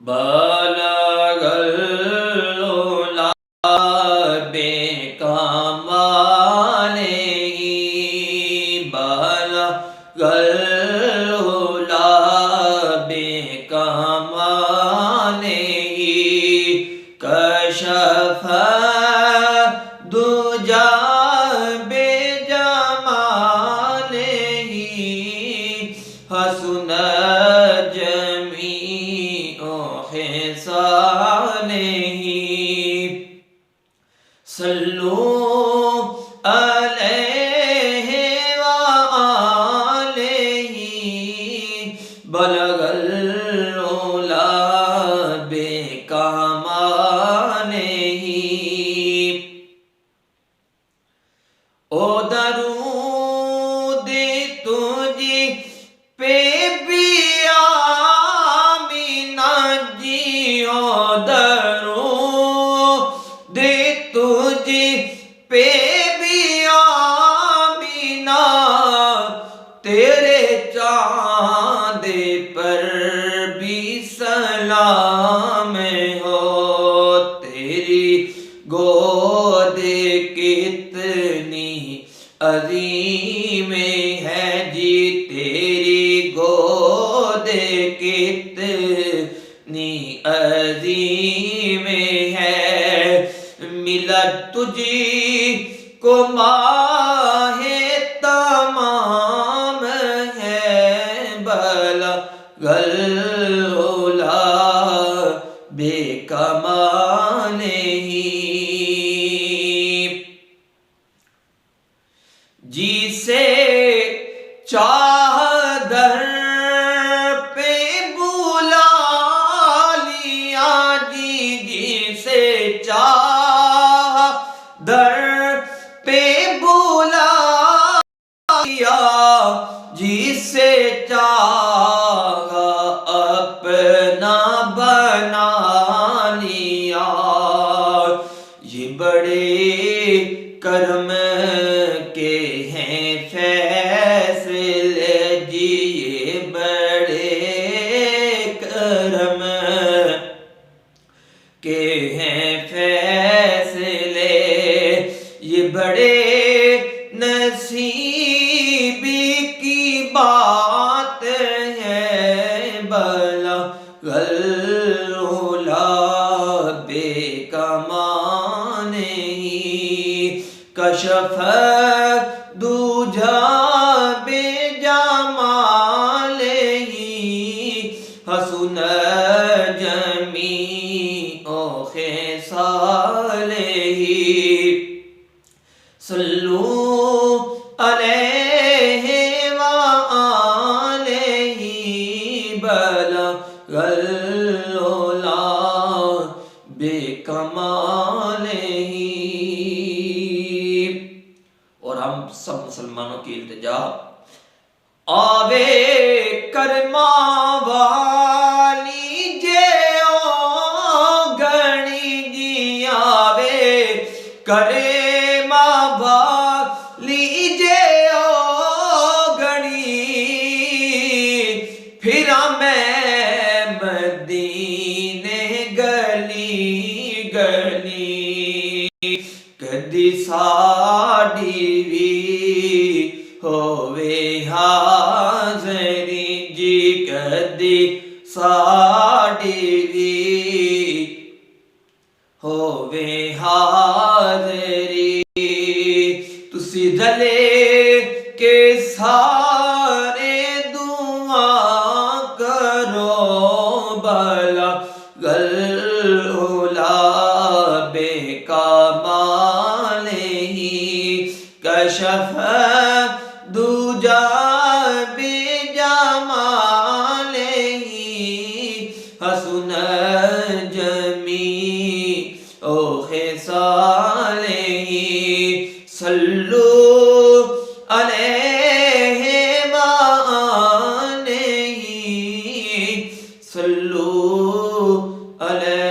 بلغ العلا بكماله بلغ العلا بكماله كشف الدجى بجماله حسن جميع خصاله صلوا عليه وآله بلغ العلا بكماله او درود تجھ پہ بھی آمینہ جی او درود تجھ پہ بھی آمینہ تیرے چاند پر بھی سلام ہو تیری گود کتنی عظیم ہے جی تیری گود کتنی عظیم ہے ملا تجھی کو ماہ تمام ہے بلغ العلا بکمالہ جسے چاہ در پہ بلا لیا جی جسے چاہ در پہ بلا لیا جسے چاہ اپنا بنا لیا یہ بڑے کرم کے ہیں فیصلے جی یہ بڑے کرم کے ہیں فیصلے یہ بڑے نصیب کی بات ہے بلغ العلا بکمالہ کشف الدجى بجماله حسن جميع خصاله صلوا عليه وآله بلغ العلا بکمالہ اور ہم سب مسلمانوں کی التجا آوے کرما والی جے او گھنی جی آوے کرما والی جے او گھنی پھرا میں مدینے گلی گلی کدی ساڈی وی ہووے حاضری جی کدی ساڈی وی ہووے حاضری تسی رلے کے سارے دعا کرو بلغ العلا بکمالہ کشف الدجى بجمالہ حسن جمیع خصالہ صلوا علیہ وآلہ صلوا علیہ